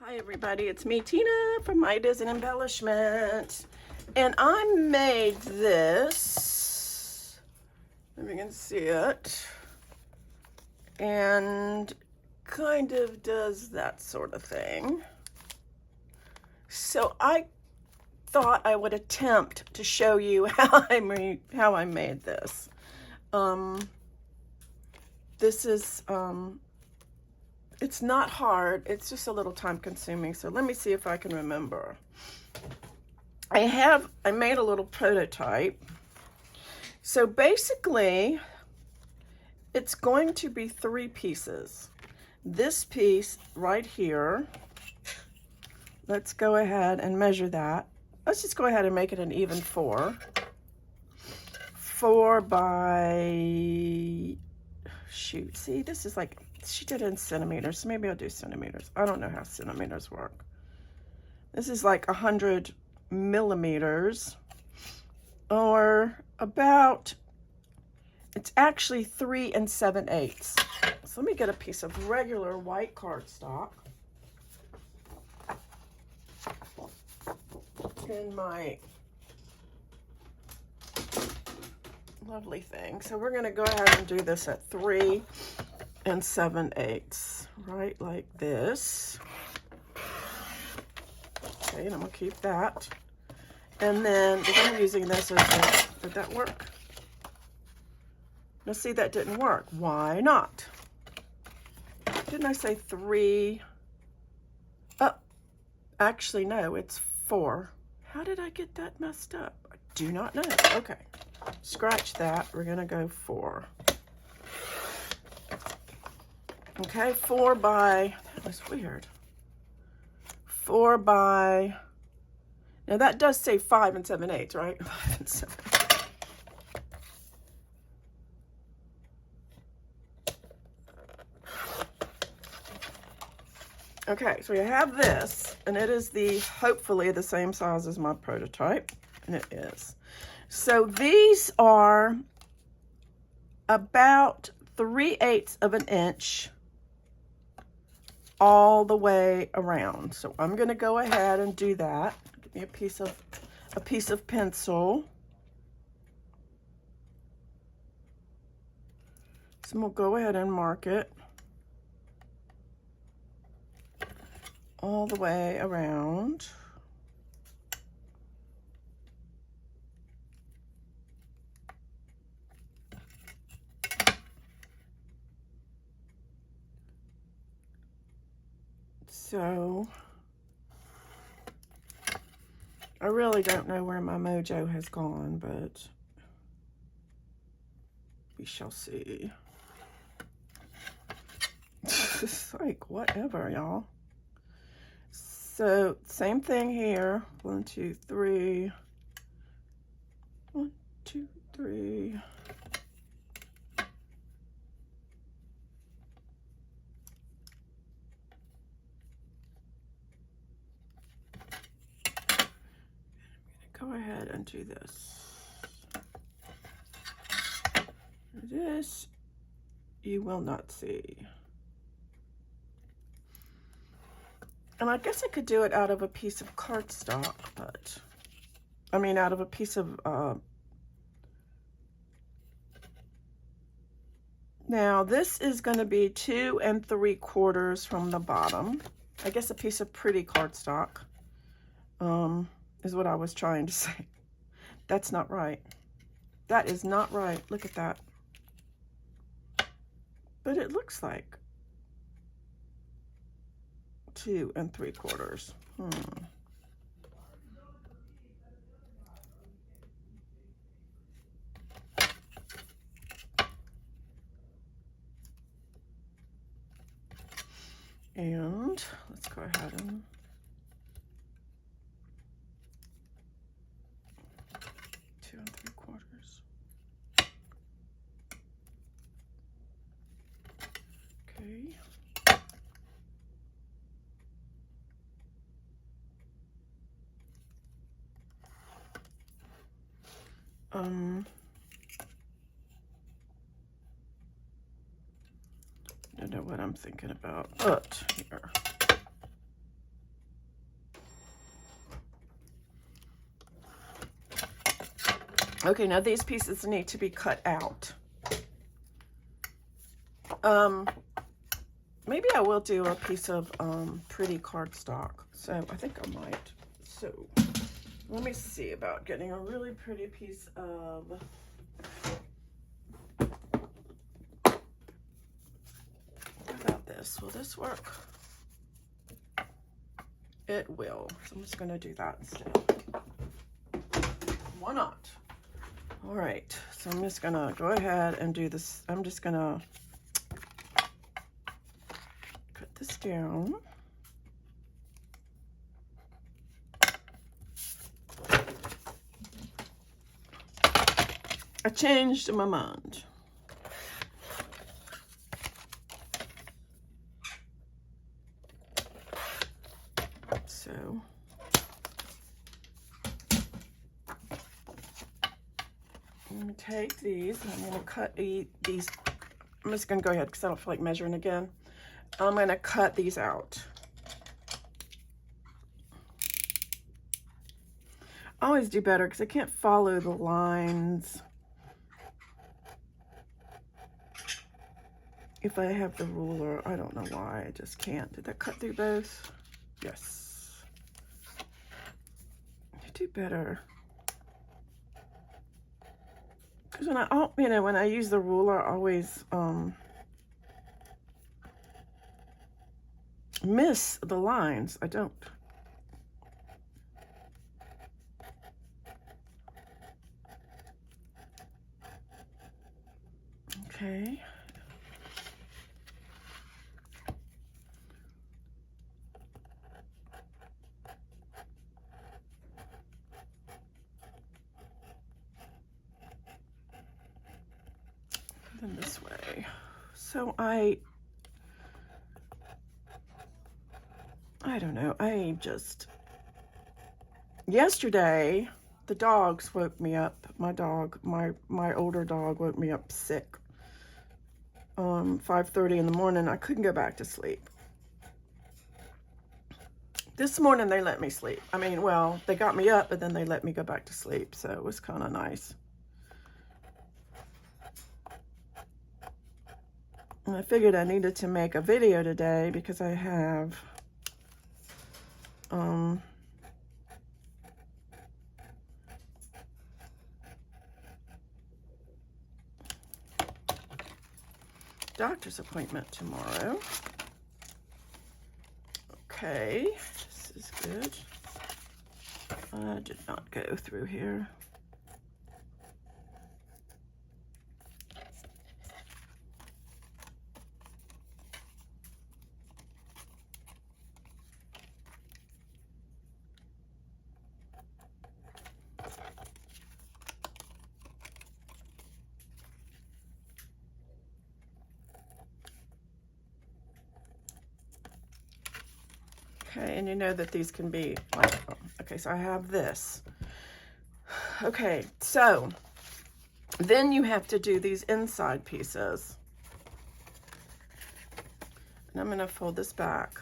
Hi everybody, it's me Tina from Ideas and Embellishment, and I made this, if you can see it, and kind of does that sort of thing. So I thought I would attempt to show you how I made this. This is it's not hard, it's just a little time consuming, so let me see if I can remember. I made a little prototype. So basically, it's going to be 3 pieces. This piece right here, let's go ahead and measure that. Let's just go ahead and make it an even 4. 4 by, shoot, see, this is like, she did it in centimeters, so maybe I'll do centimeters. I don't know how centimeters work. This is like 100 millimeters, or about, it's actually 3 7/8. So let me get a piece of regular white cardstock in my lovely thing. So we're gonna go ahead and do this at 3 7/8, right like this. Okay, and I'm gonna keep that. And then, if I'm using this, did that work? Now see, that didn't work. Why not? Didn't I say 3? Oh, actually no, it's 4. How did I get that messed up? I do not know. Okay, scratch that. We're gonna go 4. Okay, 4 by, that was weird. 4 by, now that does say 5 7/8, right? 5 7. Okay, so we have this, and it is hopefully the same size as my prototype, and it is. So these are about 3/8 of an inch all the way around. So I'm going to go ahead and do that. Give me a piece of pencil. So we'll go ahead and mark it all the way around. So I really don't know where my mojo has gone, but we shall see. It's like whatever, y'all. So same thing here. 1 2 3. 1 2 3. Go ahead and do this. This you will not see. And I guess I could do it out of a piece of cardstock, but I mean out of a piece of now this is going to be 2 3/4 from the bottom. I guess a piece of pretty cardstock is what I was trying to say. That's not right. That is not right. Look at that. But it looks like 2 3/4. And let's go ahead and two and 3/4. Okay. I don't know what I'm thinking about, but here. Okay, now these pieces need to be cut out. Maybe I will do a piece of pretty cardstock. So I think I might. So let me see about getting a really pretty piece of what about this? Will this work? It will. So I'm just going to do that instead. Why not? All right. So I'm just going to go ahead and do this. I'm just going to cut this down. I changed my mind. So I'm going to take these and I'm going to cut these. I'm just going to go ahead because I don't feel like measuring again. I'm going to cut these out. I always do better because I can't follow the lines if I have the ruler. I don't know why, I just can't. Did that cut through both? Yes. I do better. Because when I use the ruler, I always miss the lines. I don't. Okay. Then this way. So I don't know. Yesterday, the dogs woke me up. My dog, my older dog woke me up sick. 5:30 in the morning. I couldn't go back to sleep. This morning they let me sleep. I mean, well, they got me up, but then they let me go back to sleep. So it was kind of nice. And I figured I needed to make a video today because I have doctor's appointment tomorrow. Okay, this is good. I did not go through here. Okay, and you know that these can be like, okay, so I have this. Okay, so then you have to do these inside pieces. And I'm going to fold this back.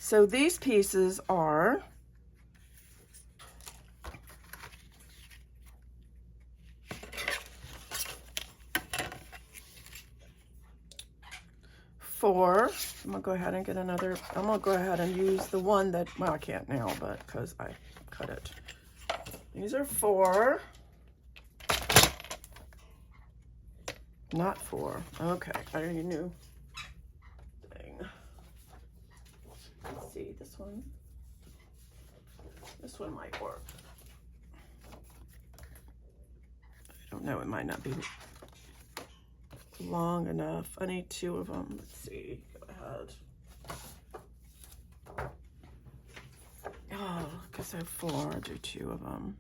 So these pieces are four. I'm gonna go ahead and get another. I'm gonna go ahead and use the one that, well, I can't now, but because I cut it. These are 4. Not 4. Okay, I already knew. Dang. Let's see, this one. This one might work. I don't know, it might not be long enough. I need 2 of them. Let's see. Go ahead. Oh, because I have 4. I'll do 2 of them.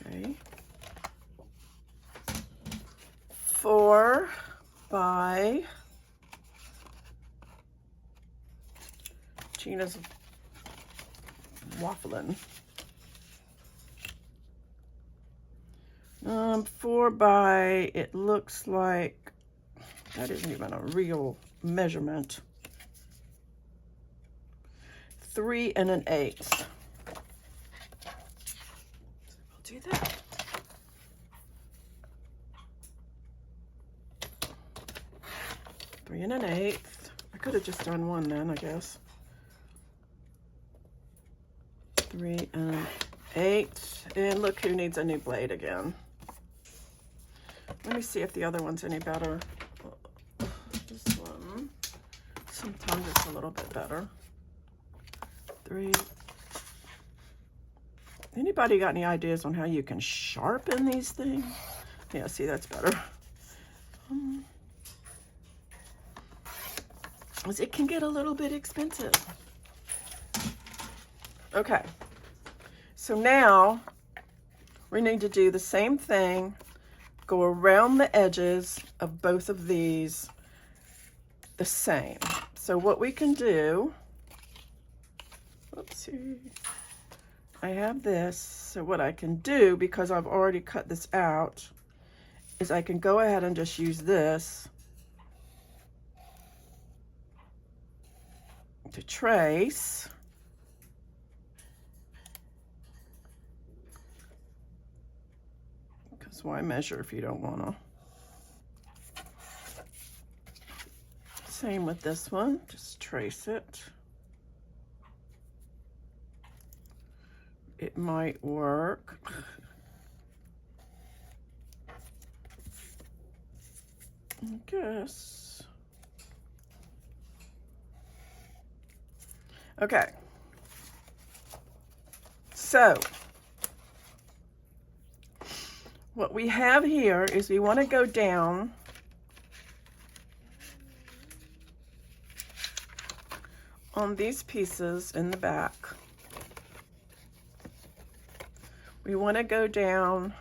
Okay. 4 by Gina's waffling. 4 by, it looks like that isn't even a real measurement. 3 1/8. We'll do that. Three and 1/8. I could have just done one then, I guess. 3 1/8. And look who needs a new blade again. Let me see if the other one's any better. This one, sometimes it's a little bit better. 3. Anybody got any ideas on how you can sharpen these things? Yeah, see, that's better. It can get a little bit expensive. Okay, so now we need to do the same thing. Go around the edges of both of these the same. So what we can do, oopsie, I have this. So what I can do, because I've already cut this out, is I can go ahead and just use this to trace. Because why measure if you don't want to? Same with this one, just trace it. It might work. I guess. Okay. So, what we have here is we want to go down on these pieces in the back. We want to go down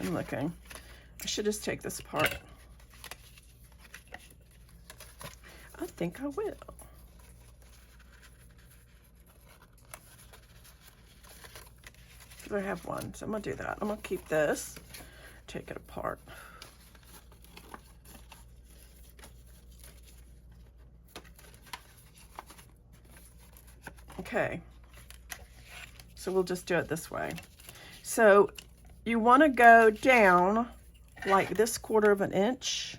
I'm looking. I should just take this apart. I think I will. I have one, so I'm gonna do that. I'm gonna keep this, take it apart. Okay, so we'll just do it this way. So you want to go down like this 1/4 of an inch.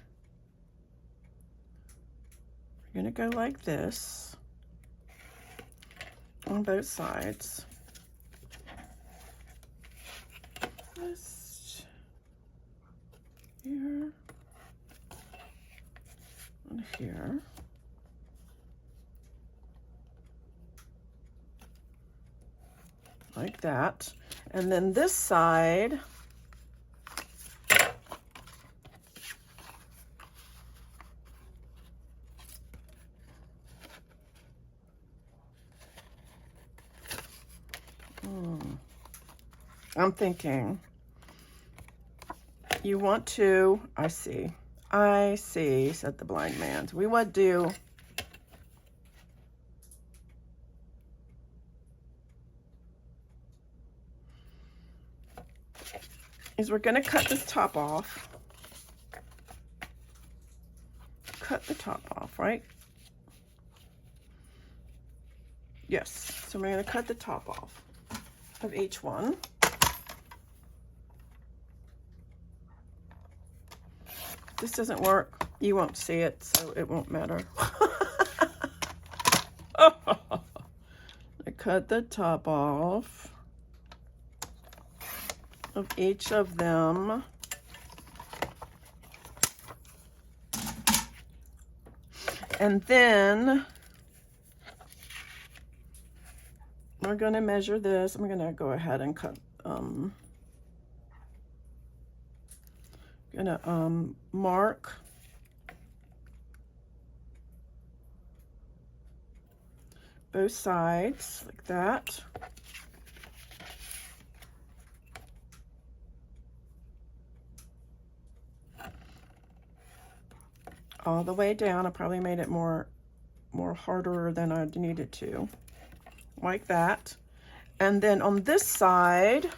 You're going to go like this on both sides. Just here and here. Like that. And then this side, I'm thinking you want to, I see, said the blind man. We want to do is we're going to cut this top off. Cut the top off, right? Yes. So we're going to cut the top off of each one. If this doesn't work, you won't see it, so it won't matter. I cut the top off of each of them. And then we're going to measure this. I'm going to go ahead and cut, mark both sides like that. All the way down. I probably made it more harder than I needed to, like that. And then on this side,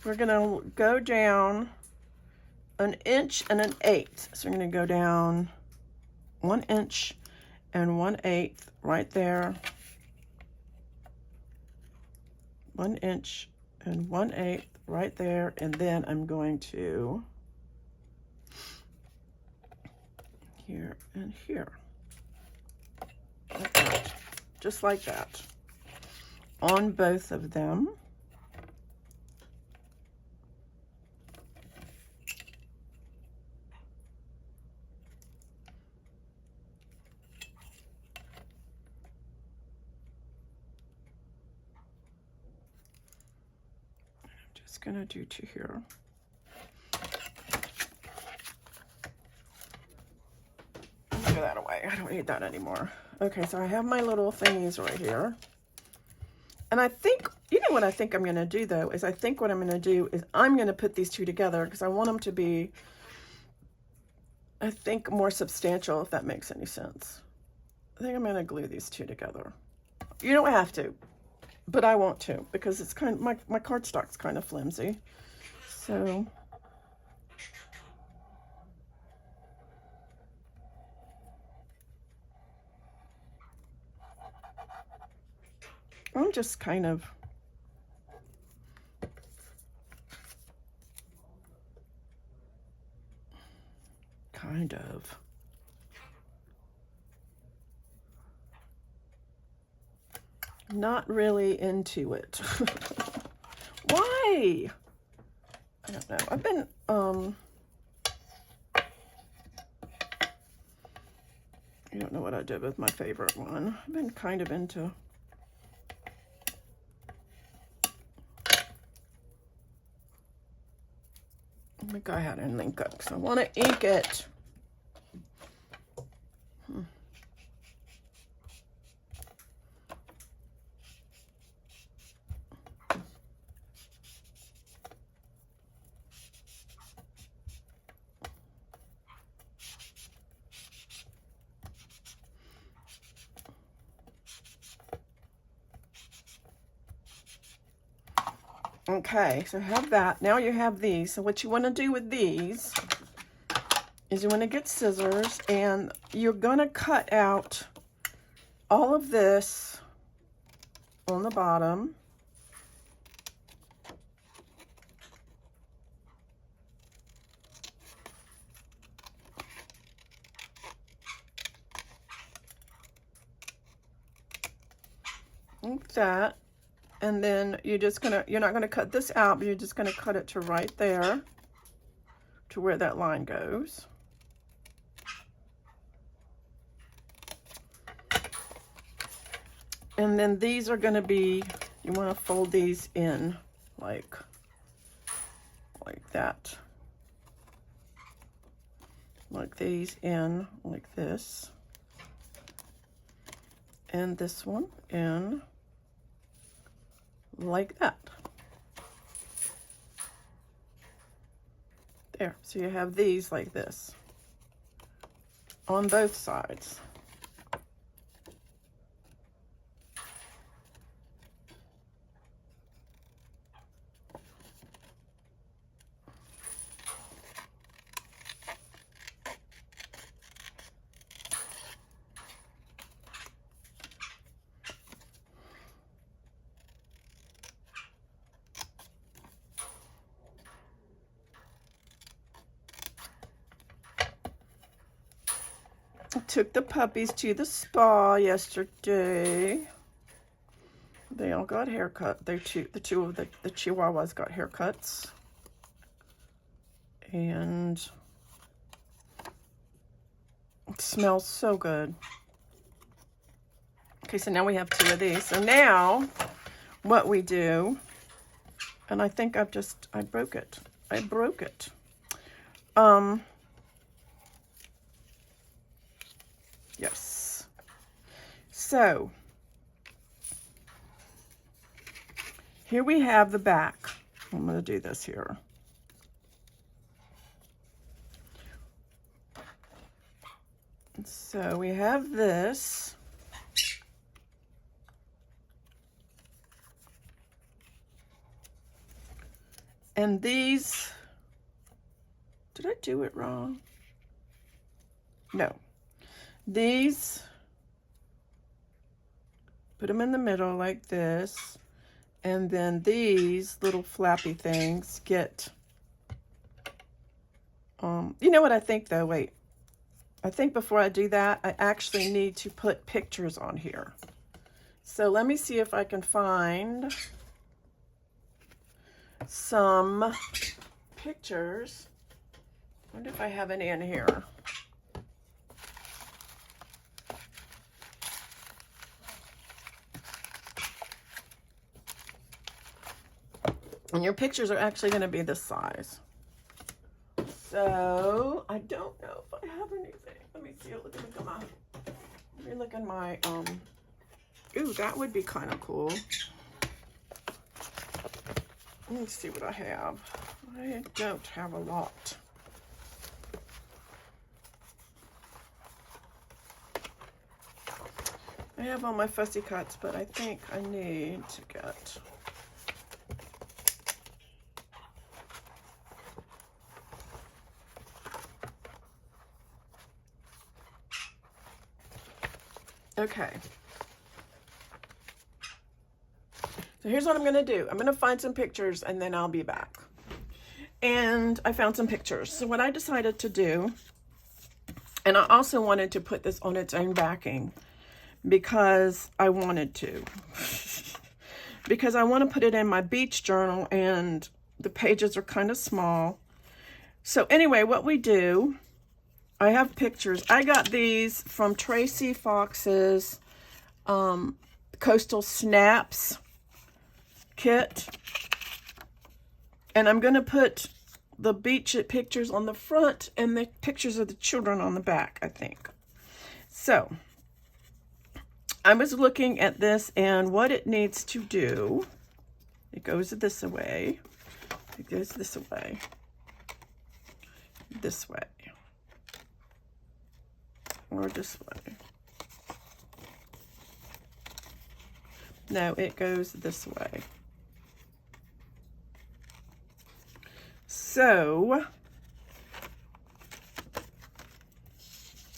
we're gonna go down 1 inch and 1/8. So we're gonna go down 1 inch and 1/8 right there. 1 inch and 1/8 right there. And then I'm going to here and here. Like that. Just like that. On both of them. Just gonna do 2 here. Throw that away. I don't need that anymore. Okay, so I have my little thingies right here. And I think, you know what I think I'm gonna do though, is I think what I'm gonna do is I'm gonna put these two together because I want them to be, I think, more substantial, if that makes any sense. I think I'm gonna glue these two together. You don't have to, but I want to because it's kind of, my cardstock's kind of flimsy. So I'm just kind of not really into it. Why? I don't know. I've been you don't know what I did with my favorite one. I've been kind of into let me go ahead and link up because I want to ink it. Okay, so have that. Now you have these. So what you want to do with these is you want to get scissors and you're going to cut out all of this on the bottom. Like that. And then you're not gonna cut this out, but you're just gonna cut it to right there, to where that line goes. And then these are gonna be, you wanna fold these in like that. Like these in like this. And this one in like that. There, so you have these like this on both sides. I took the puppies to the spa yesterday. They all got haircut. The two of the Chihuahuas got haircuts. And it smells so good. Okay, so now we have 2 of these. So now what we do, and I think I broke it. I broke it. Yes. So here we have the back. I'm going to do this here. So we have this. And these, did I do it wrong? No. These, put them in the middle like this. And then these little flappy things get, you know what I think though? Wait. I think before I do that, I actually need to put pictures on here. So let me see if I can find some pictures. I wonder if I have any in here. And your pictures are actually going to be this size. So I don't know if I have anything. Let me see. Let me look at my ooh, that would be kind of cool. Let me see what I have. I don't have a lot. I have all my fussy cuts, but I think I need to get okay. So here's what I'm going to do. I'm going to find some pictures and then I'll be back. And I found some pictures. So what I decided to do, and I also wanted to put this on its own backing because I wanted to. Because I want to put it in my beach journal and the pages are kind of small. So anyway, what we do, I have pictures. I got these from Tracy Fox's Coastal Snaps kit. And I'm going to put the beach pictures on the front and the pictures of the children on the back, I think. So, I was looking at this and what it needs to do. It goes this way. It goes this way. This way. Or this way. No, it goes this way. So,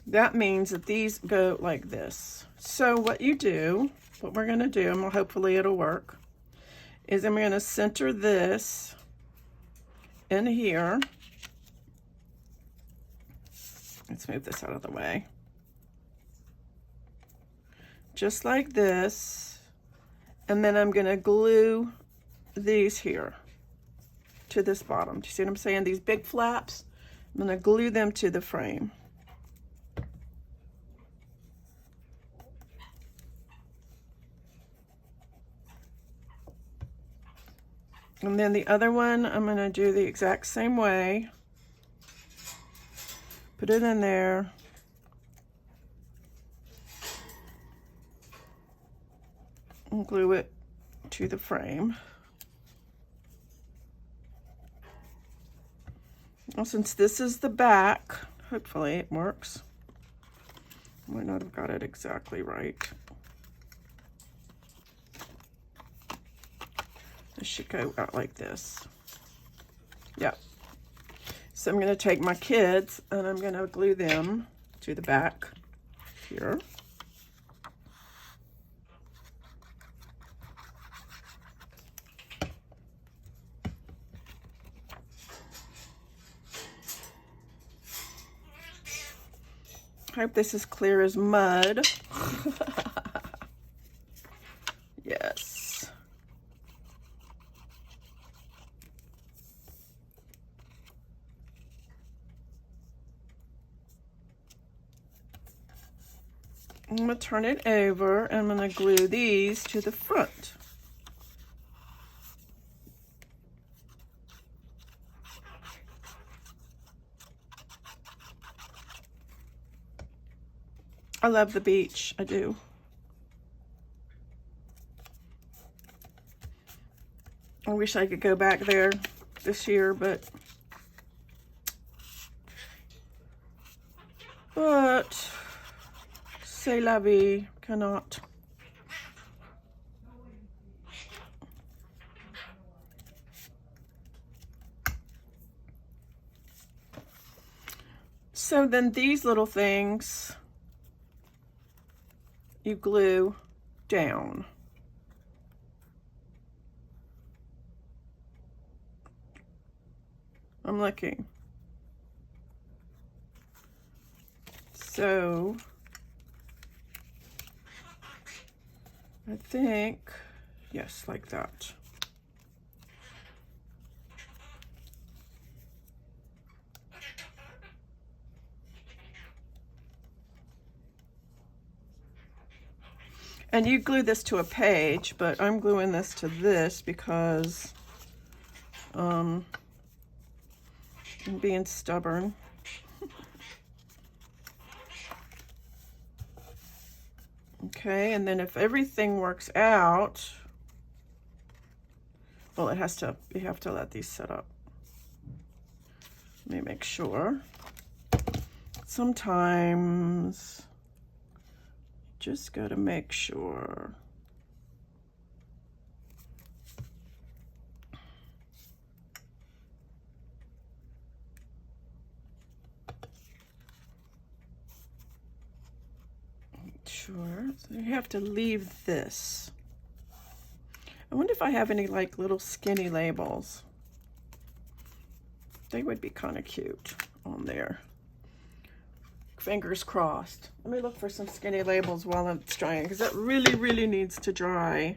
that means that these go like this. So what you do, what we're going to do, and hopefully it'll work, is I'm going to center this in here. Let's move this out of the way. Just like this. And then I'm going to glue these here to this bottom. Do you see what I'm saying? These big flaps, I'm going to glue them to the frame. And then the other one, I'm going to do the exact same way. Put it in there. And glue it to the frame. Well, since this is the back, hopefully it works. Might not have got it exactly right. It should go out like this. Yeah. So I'm going to take my kids and I'm going to glue them to the back here. Hope this is clear as mud. Yes. I'm going to turn it over and I'm going to glue these to the front. I love the beach, I do. I wish I could go back there this year, but c'est la vie, cannot. So then these little things you glue down. I'm looking. So I think, yes, like that. And you glue this to a page, but I'm gluing this to this because I'm being stubborn. Okay, and then if everything works out, well, you have to let these set up. Let me make sure. Sometimes just gotta make sure. Sure, so you have to leave this. I wonder if I have any like little skinny labels. They would be kind of cute on there. Fingers crossed. Let me look for some skinny labels while it's drying, because that really, really needs to dry.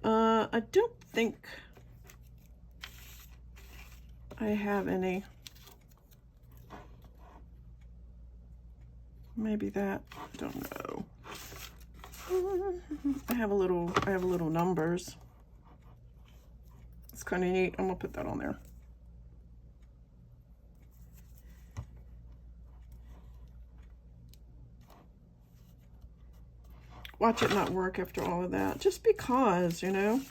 I don't think I have any. Maybe that, I don't know. I have a little numbers. It's kind of neat. I'm gonna put that on there. Watch it not work after all of that, just because, you know.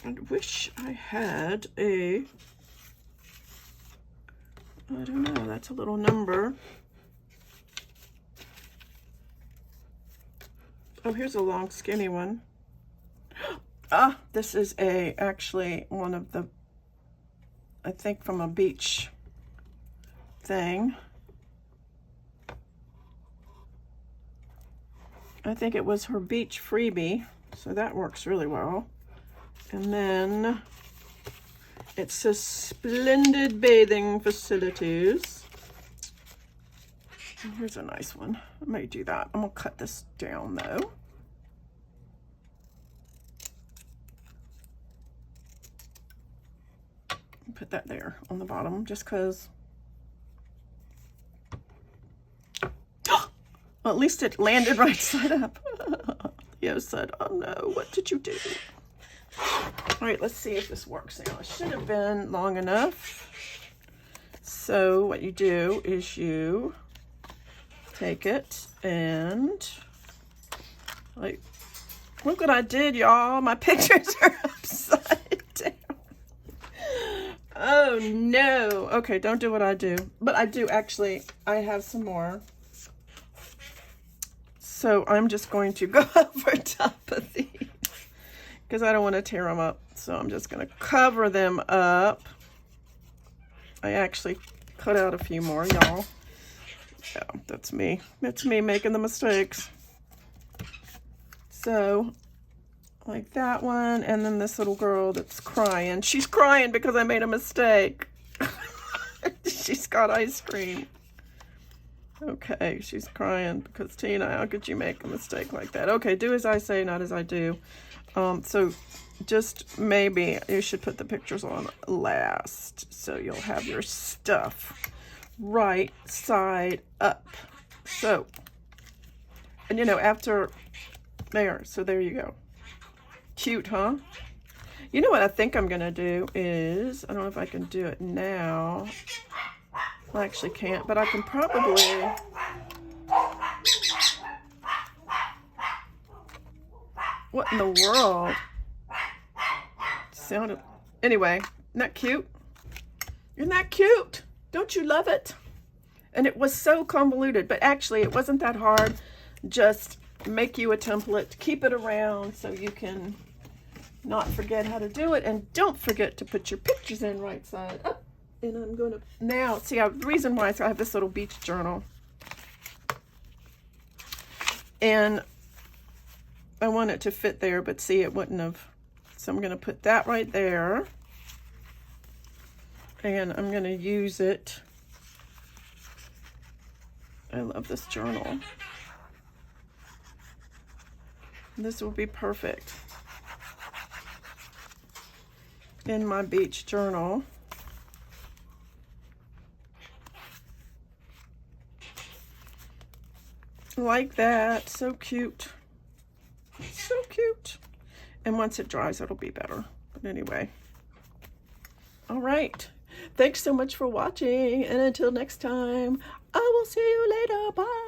I wish I had a, I don't know, that's a little number. Oh, here's a long skinny one. Ah, this is actually one of the, I think from a beach thing. I think it was her beach freebie, so that works really well. And then it says splendid bathing facilities. And here's a nice one. I may do that. I'm gonna cut this down though. Put that there on the bottom just because. Well, at least it landed right side up. Theo said, oh no, what did you do? All right, let's see if this works now. It should have been long enough. So what you do is you take it and, like, look what I did, y'all. My pictures are upside down. Oh no. Okay, don't do what I do. But I do actually, I have some more. So I'm just going to go over top of these because I don't want to tear them up. So I'm just going to cover them up. I actually cut out a few more, y'all. Yeah, that's me. That's me making the mistakes. So, like that one, and then this little girl that's crying. She's crying because I made a mistake. She's got ice cream. Okay, she's crying because Tina, how could you make a mistake like that? Okay, do as I say, not as I do. So just maybe you should put the pictures on last so you'll have your stuff right side up. So, and you know, after there, so there you go. Cute, huh? You know what I think I'm gonna do is, I don't know if I can do it now. I actually can't, but I can probably, what in the world? Sounded, anyway, isn't that cute? Isn't that cute? Don't you love it? And it was so convoluted, but actually it wasn't that hard. Just make you a template, keep it around so you can not forget how to do it. And don't forget to put your pictures in right side up. And I'm going to now see the reason why is I have this little beach journal. And I want it to fit there, but see, it wouldn't have. So I'm going to put that right there. And I'm going to use it. I love this journal. This will be perfect in my beach journal. Like that. So cute. So cute. And once it dries, it'll be better. But anyway. All right. Thanks so much for watching. And until next time, I will see you later. Bye.